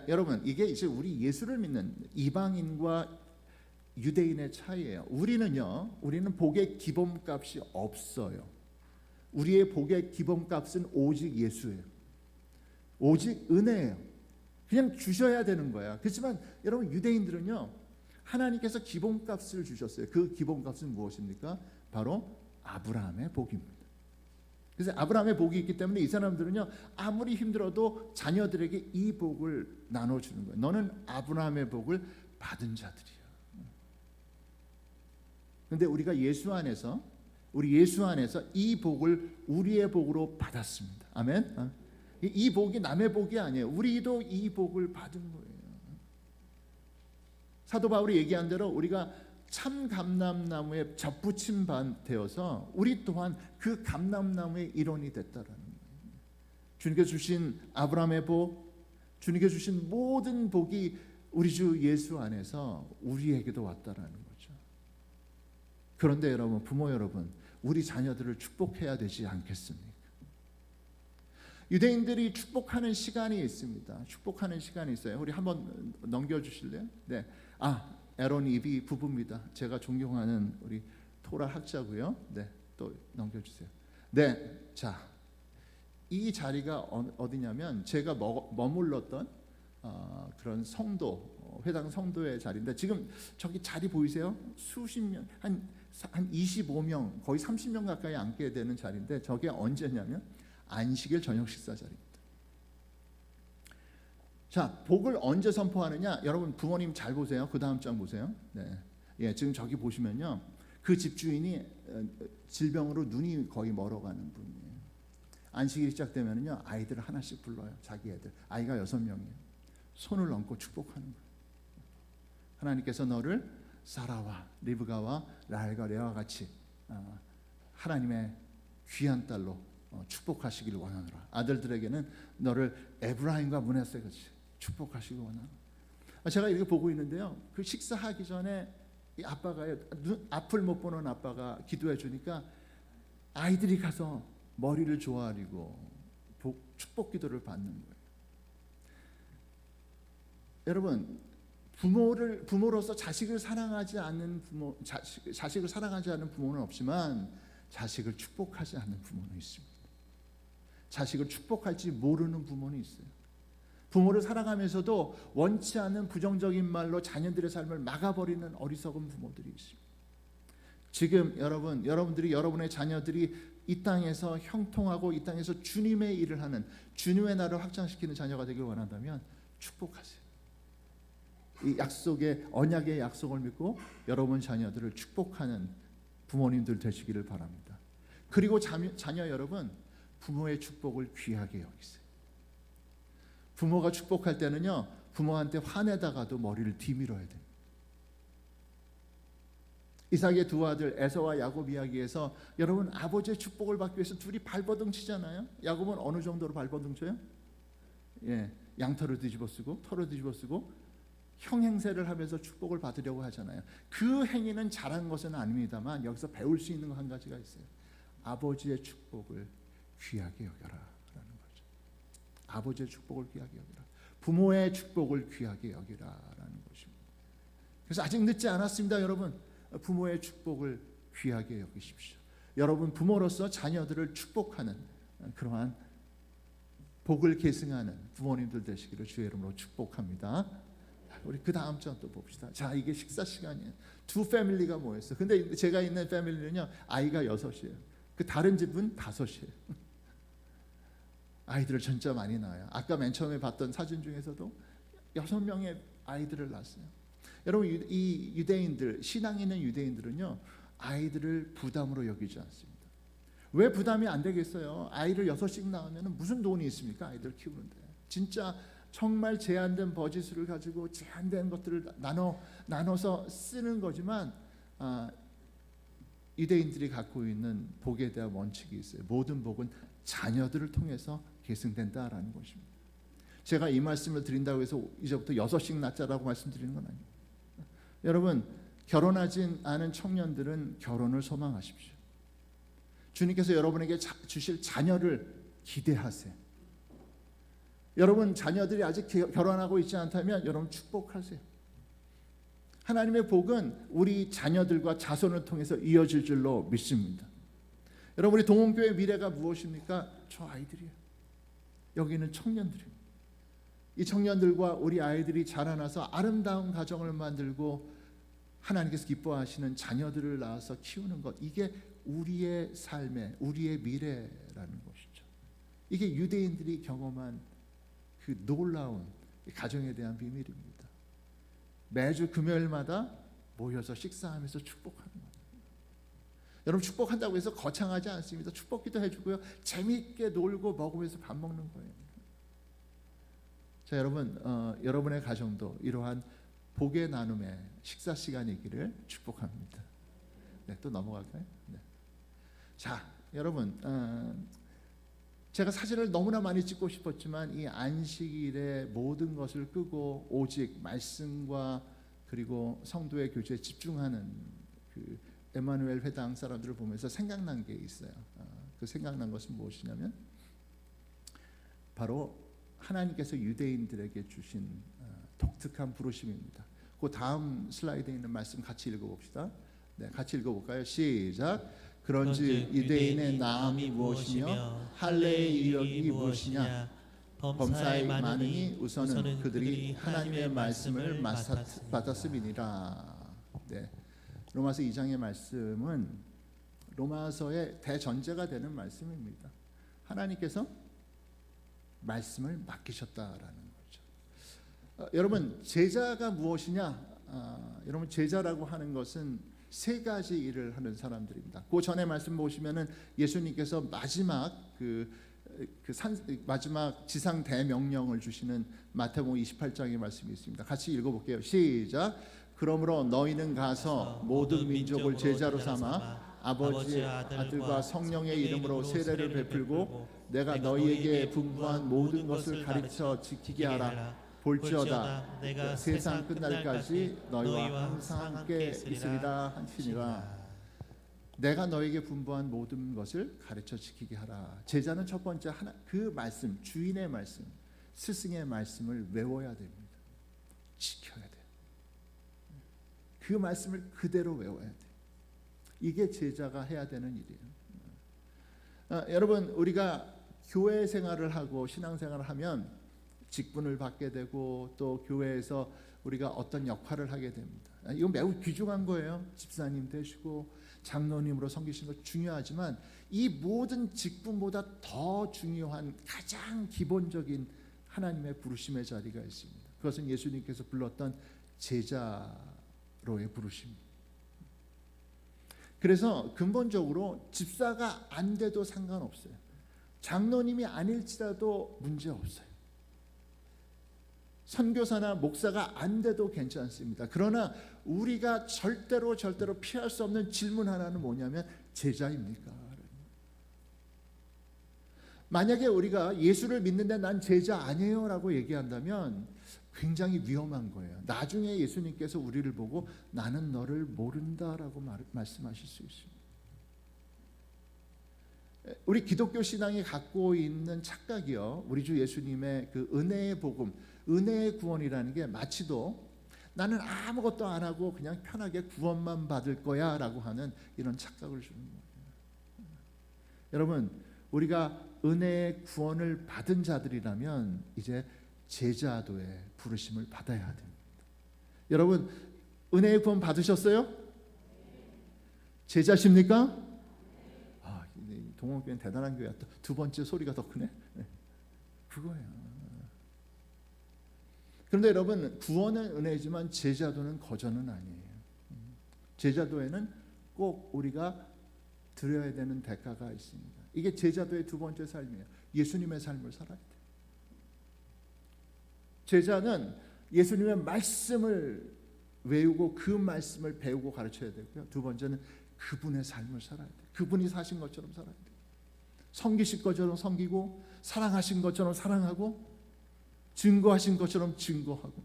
여러분 이게 이제 우리 예수를 믿는 이방인과 유대인의 차이예요. 우리는 복의 기본값이 없어요. 우리의 복의 기본값은 오직 예수예요. 오직 은혜예요. 그냥 주셔야 되는 거야. 그렇지만 여러분 유대인들은요 하나님께서 기본값을 주셨어요. 그 기본값은 무엇입니까? 바로 아브라함의 복입니다. 그래서 아브라함의 복이 있기 때문에 이 사람들은요 아무리 힘들어도 자녀들에게 이 복을 나눠주는 거예요. 너는 아브라함의 복을 받은 자들이야. 그런데 우리가 예수 안에서 이 복을 우리의 복으로 받았습니다. 아멘. 이 복이 남의 복이 아니에요. 우리도 이 복을 받은 거예요. 사도 바울이 얘기한 대로 우리가 참 감람나무에 접붙임 바 되어서 우리 또한 그 감람나무의 일원이 됐다라는 거예요. 주님께서 주신 아브라함의 복, 주님께서 주신 모든 복이 우리 주 예수 안에서 우리에게도 왔다라는 거죠. 그런데 여러분, 부모 여러분, 우리 자녀들을 축복해야 되지 않겠습니까? 유대인들이 축복하는 시간이 있습니다. 축복하는 시간이 있어요. 우리 한번 넘겨주실래요? 네. 에론 이비 부부입니다. 제가 존경하는 우리 토라 학자고요. 네. 또 넘겨주세요. 네. 자, 이 자리가 어디냐면 제가 머물렀던 그런 성도, 회당 성도의 자리인데 지금 저기 자리 보이세요? 수십 명, 한 25명, 거의 30명 가까이 앉게 되는 자리인데 저게 언제냐면 안식일 저녁 식사 자리입니다. 자, 복을 언제 선포하느냐? 여러분 부모님 잘 보세요. 그 다음 장 보세요. 네, 예, 지금 저기 보시면요, 그 집주인이 질병으로 눈이 거의 멀어가는 분이에요. 안식일이 시작되면요, 아이들을 하나씩 불러요. 자기 애들, 아이가 6명이에요. 손을 얹고 축복하는 거예요. 하나님께서 너를 사라와 리브가와 라헬과 레아와 같이 하나님의 귀한 딸로 축복하시기를 원하노라. 아들들에게는 너를 에브라임과 므낫세 같이 축복하시기 원하노라. 제가 이렇게 보고 있는데요, 그 식사하기 전에 이 아빠가 앞을 못 보는 아빠가 기도해 주니까 아이들이 가서 머리를 조아리고 축복 기도를 받는 거예요. 여러분, 부모로서 자식을 사랑하지 않는 부모, 자식을 사랑하지 않는 부모는 없지만 자식을 축복하지 않는 부모는 있습니다. 자식을 축복할지 모르는 부모는 있어요. 부모를 사랑하면서도 원치 않는 부정적인 말로 자녀들의 삶을 막아버리는 어리석은 부모들이 있습니다. 지금 여러분들이 여러분의 자녀들이 이 땅에서 형통하고 이 땅에서 주님의 일을 하는, 주님의 나라를 확장시키는 자녀가 되길 원한다면 축복하세요. 이 약속의, 언약의 약속을 믿고 여러분 자녀들을 축복하는 부모님들 되시기를 바랍니다. 그리고 자녀 여러분, 부모의 축복을 귀하게 여기세요. 부모가 축복할 때는요, 부모한테 화내다가도 머리를 뒤밀어야 돼요. 이삭의 두 아들 에서와 야곱 이야기에서 여러분, 아버지의 축복을 받기 위해서 둘이 발버둥 치잖아요. 야곱은 어느 정도로 발버둥 쳐요? 예, 양털을 뒤집어 쓰고 털을 뒤집어 쓰고 형행세를 하면서 축복을 받으려고 하잖아요. 그 행위는 잘한 것은 아닙니다만 여기서 배울 수 있는 거 한 가지가 있어요. 아버지의 축복을 귀하게 여겨라 라는 거죠. 아버지의 축복을 귀하게 여겨라. 부모의 축복을 귀하게 여기라 라는 것입니다. 그래서 아직 늦지 않았습니다. 여러분, 부모의 축복을 귀하게 여기십시오. 여러분 부모로서 자녀들을 축복하는 그러한 복을 계승하는 부모님들 되시기를 주의 이름으로 축복합니다. 우리 그 다음 장 또 봅시다. 자, 이게 식사 시간이에요. 두 패밀리가 모였어요. 근데 제가 있는 패밀리는요, 아이가 6이에요. 그 다른 집은 5이에요. 아이들을 진짜 많이 낳아요. 아까 맨 처음에 봤던 사진 중에서도 6명의 아이들을 낳았어요. 여러분, 이 유대인들, 신앙 있는 유대인들은요, 아이들을 부담으로 여기지 않습니다. 왜 부담이 안 되겠어요? 아이를 6씩 낳으면 무슨 돈이 있습니까? 아이들 키우는데. 진짜 정말 제한된 버짓을 가지고 제한된 것들을 나눠서 쓰는 거지만 유대인들이 갖고 있는 복에 대한 원칙이 있어요. 모든 복은 자녀들을 통해서 계승된다라는 것입니다. 제가 이 말씀을 드린다고 해서 이제부터 6씩 낳자라고 말씀드리는 건 아니에요. 여러분, 결혼하지 않은 청년들은 결혼을 소망하십시오. 주님께서 여러분에게 주실 자녀를 기대하세요. 여러분 자녀들이 아직 결혼하고 있지 않다면 여러분 축복하세요. 하나님의 복은 우리 자녀들과 자손을 통해서 이어질 줄로 믿습니다. 여러분, 우리 동원교회 미래가 무엇입니까? 저 아이들이에요. 여기는 청년들이에요. 이 청년들과 우리 아이들이 자라나서 아름다운 가정을 만들고 하나님께서 기뻐하시는 자녀들을 낳아서 키우는 것, 이게 우리의 삶의, 우리의 미래라는 것이죠. 이게 유대인들이 경험한 그 놀라운 가정에 대한 비밀입니다. 매주 금요일마다 모여서 식사하면서 축복하는 거예요. 여러분, 축복한다고 해서 거창하지 않습니다. 축복기도 해주고요, 재미있게 놀고 먹으면서 밥 먹는 거예요. 자, 여러분, 여러분의 가정도 이러한 복의 나눔의 식사 시간이기를 축복합니다. 네, 또 넘어갈까요? 네. 자, 여러분, 제가 사진을 너무나 많이 찍고 싶었지만 이 안식일에 모든 것을 끄고 오직 말씀과 그리고 성도의 교제에 집중하는 그 에마누엘 회당 사람들을 보면서 생각난 게 있어요. 그 생각난 것은 무엇이냐면 바로 하나님께서 유대인들에게 주신 독특한 부르심입니다. 그 다음 슬라이드에 있는 말씀 같이 읽어봅시다. 네, 같이 읽어볼까요? 시작. 그런즉 유대인의 나음이 무엇이며 할례의 유력이 무엇이냐? 범사에 많으니 우선은 그들이 하나님의 말씀을 받았음이니라. 네, 로마서 2장의 말씀은 로마서의 대전제가 되는 말씀입니다. 하나님께서 말씀을 맡기셨다라는 거죠. 여러분, 제자가 무엇이냐? 여러분, 제자라고 하는 것은 세 가지 일을 하는 사람들입니다. 그 전에 말씀 보시면은 예수님께서 마지막 마지막 지상 대명령을 주시는 마태복음 28장의 말씀이 있습니다. 같이 읽어볼게요. 시작. 그러므로 너희는 가서 모든 민족을 제자로 삼아 아버지, 아들과 성령의 이름으로 세례를 베풀고 내가 너희에게 분부한 모든 것을 가르쳐 지키게 하라. 볼지어다 내가 세상 끝날까지 너희와 항상 함께 있으리라 하시니라. 내가 너에게 분부한 모든 것을 가르쳐 지키게 하라. 제자는 첫 번째 그 말씀, 주인의 말씀, 스승의 말씀을 외워야 됩니다. 지켜야 돼요. 그 말씀을 그대로 외워야 돼요. 이게 제자가 해야 되는 일이에요. 여러분, 우리가 교회 생활을 하고 신앙생활을 하면 직분을 받게 되고 또 교회에서 우리가 어떤 역할을 하게 됩니다. 이건 매우 귀중한 거예요. 집사님 되시고 장로님으로 섬기시는 것 중요하지만 이 모든 직분보다 더 중요한 가장 기본적인 하나님의 부르심의 자리가 있습니다. 그것은 예수님께서 불렀던 제자로의 부르심입니다. 그래서 근본적으로 집사가 안 돼도 상관없어요. 장로님이 아닐지라도 문제없어요. 선교사나 목사가 안 돼도 괜찮습니다. 그러나 우리가 절대로 피할 수 없는 질문 하나는 뭐냐면 제자입니까? 만약에 우리가 예수를 믿는데 난 제자 아니에요 라고 얘기한다면 굉장히 위험한 거예요. 나중에 예수님께서 우리를 보고 나는 너를 모른다라고 말씀하실 수 있습니다. 우리 기독교 신앙이 갖고 있는 착각이요, 우리 주 예수님의 그 은혜의 복음, 은혜의 구원이라는 게 마치도 나는 아무것도 안 하고 그냥 편하게 구원만 받을 거야 라고 하는 이런 착각을 주는 거예요. 여러분, 우리가 은혜의 구원을 받은 자들이라면 이제 제자도의 부르심을 받아야 됩니다. 여러분, 은혜의 구원 받으셨어요? 제자십니까? 동원교회는 대단한 교회야. 두 번째 소리가 더 크네. 그거예요. 그런데 여러분, 구원은 은혜지만 제자도는 거저는 아니에요. 제자도에는 꼭 우리가 드려야 되는 대가가 있습니다. 이게 제자도의 두 번째 삶이에요. 예수님의 삶을 살아야 돼요. 제자는 예수님의 말씀을 외우고 그 말씀을 배우고 가르쳐야 되고요. 두 번째는 그분의 삶을 살아야 돼요. 그분이 사신 것처럼 살아야 돼요. 섬기신 것처럼 섬기고, 사랑하신 것처럼 사랑하고, 증거하신 것처럼 증거하고,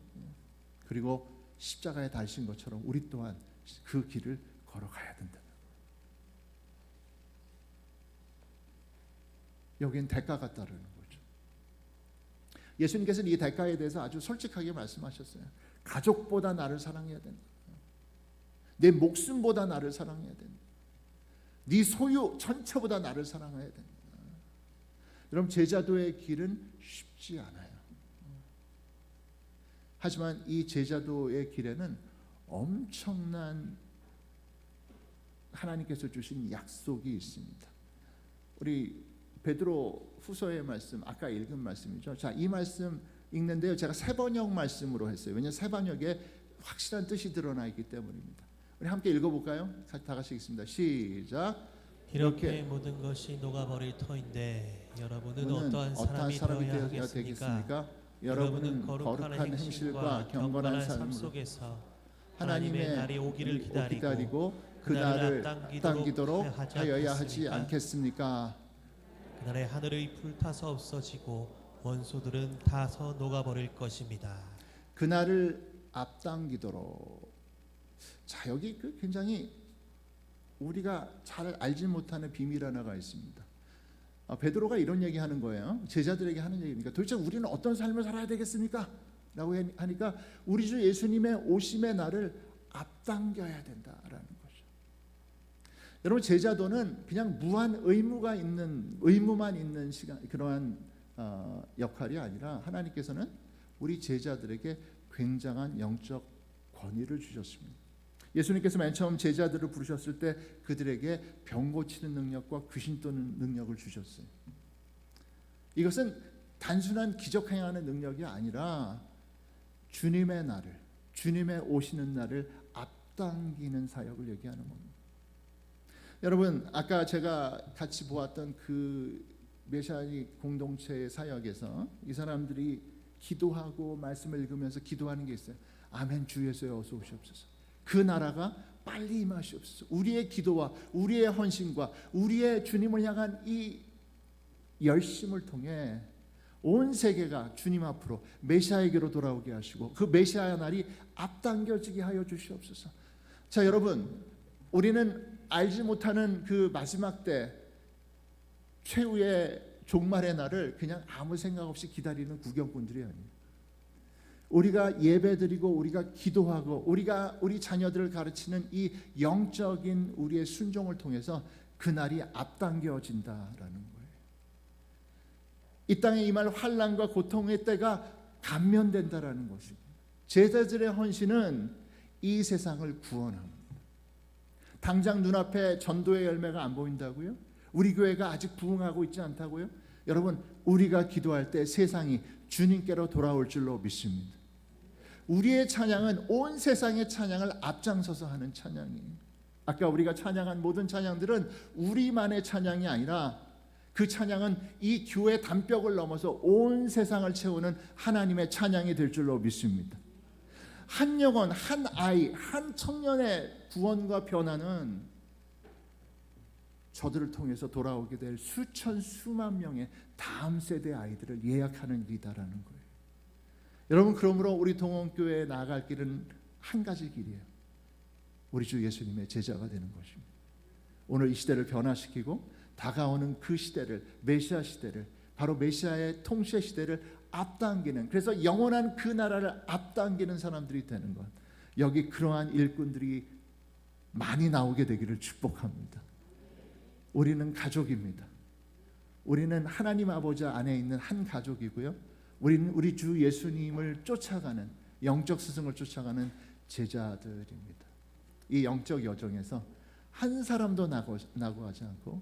그리고 십자가에 달신 것처럼 우리 또한 그 길을 걸어가야 된다. 여기엔 대가가 따르는 거죠. 예수님께서는 이 대가에 대해서 아주 솔직하게 말씀하셨어요. 가족보다 나를 사랑해야 된다. 내 목숨보다 나를 사랑해야 된다. 네 소유 전체보다 나를 사랑해야 된다. 여러분, 제자도의 길은 쉽지 않아요. 하지만 이 제자도의 길에는 엄청난 하나님께서 주신 약속이 있습니다. 우리 베드로 후서의 말씀, 아까 읽은 말씀이죠. 자, 이 말씀 읽는데요, 제가 세번역 말씀으로 했어요. 왜냐하면 세번역에 확실한 뜻이 드러나 있기 때문입니다. 우리 함께 읽어볼까요? 다 같이 읽습니다. 시작. 이렇게 모든 것이 녹아버릴 터인데 여러분은 어떠한 사람이 되어야 되겠습니까? 여러분은 거룩한 행실과 경건한 삶 속에서 하나님의 날이 오기를 기다리고 그 날을 당기도록 하여야 하지 않겠습니까? 그날에 하늘의 불타서 없어지고 원소들은 타서 녹아버릴 것입니다. 그날을 앞당기도록. 자, 여기 굉장히 우리가 잘 알지 못하는 비밀 하나가 있습니다. 베드로가 이런 얘기하는 거예요. 제자들에게 하는 얘기입니다. 도대체 우리는 어떤 삶을 살아야 되겠습니까? 라고 하니까 우리 주 예수님의 오심의 날을 앞당겨야 된다라는 거죠. 여러분, 제자도는 그냥 무한 의무만 있는 시간, 그러한 역할이 아니라 하나님께서는 우리 제자들에게 굉장한 영적 권위를 주셨습니다. 예수님께서 맨 처음 제자들을 부르셨을 때 그들에게 병 고치는 능력과 귀신 떠는 능력을 주셨어요. 이것은 단순한 기적 행하는 능력이 아니라 주님의 날을, 주님의 오시는 날을 앞당기는 사역을 얘기하는 겁니다. 여러분, 아까 제가 같이 보았던 그 메시아니 공동체의 사역에서 이 사람들이 기도하고 말씀을 읽으면서 기도하는 게 있어요. 아멘, 주 예수에 어서 오시옵소서. 그 나라가 빨리 임하시옵소서. 우리의 기도와 우리의 헌신과 우리의 주님을 향한 이 열심을 통해 온 세계가 주님 앞으로 메시아에게로 돌아오게 하시고 그 메시아의 날이 앞당겨지게 하여 주시옵소서. 자, 여러분, 우리는 알지 못하는 그 마지막 때 최후의 종말의 날을 그냥 아무 생각 없이 기다리는 구경꾼들이 아니에요. 우리가 예배드리고 우리가 기도하고 우리가 우리 자녀들을 가르치는 이 영적인 우리의 순종을 통해서 그날이 앞당겨진다라는 거예요. 이 땅에 임할 환난과 고통의 때가 감면된다라는 것이고, 제자들의 헌신은 이 세상을 구원합니다. 당장 눈앞에 전도의 열매가 안 보인다고요? 우리 교회가 아직 부흥하고 있지 않다고요? 여러분, 우리가 기도할 때 세상이 주님께로 돌아올 줄로 믿습니다. 우리의 찬양은 온 세상의 찬양을 앞장서서 하는 찬양이에요. 아까 우리가 찬양한 모든 찬양들은 우리만의 찬양이 아니라 그 찬양은 이 교회 담벽을 넘어서 온 세상을 채우는 하나님의 찬양이 될 줄로 믿습니다. 한 영혼, 한 아이, 한 청년의 구원과 변화는 저들을 통해서 돌아오게 될 수천 수만 명의 다음 세대 아이들을 예약하는 일이다라는 거예요. 여러분, 그러므로 우리 동원교회에 나아갈 길은 한 가지 길이에요. 우리 주 예수님의 제자가 되는 것입니다. 오늘 이 시대를 변화시키고 다가오는 그 시대를, 메시아 시대를, 바로 메시아의 통치의 시대를 앞당기는, 그래서 영원한 그 나라를 앞당기는 사람들이 되는 것, 여기 그러한 일꾼들이 많이 나오게 되기를 축복합니다. 우리는 가족입니다. 우리는 하나님 아버지 안에 있는 한 가족이고요, 우리는 우리 주 예수님을 쫓아가는, 영적 스승을 쫓아가는 제자들입니다. 이 영적 여정에서 한 사람도 낙오하지 않고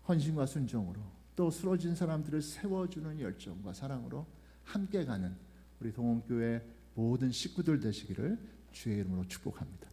헌신과 순종으로, 또 쓰러진 사람들을 세워주는 열정과 사랑으로 함께 가는 우리 동원교회 모든 식구들 되시기를 주의 이름으로 축복합니다.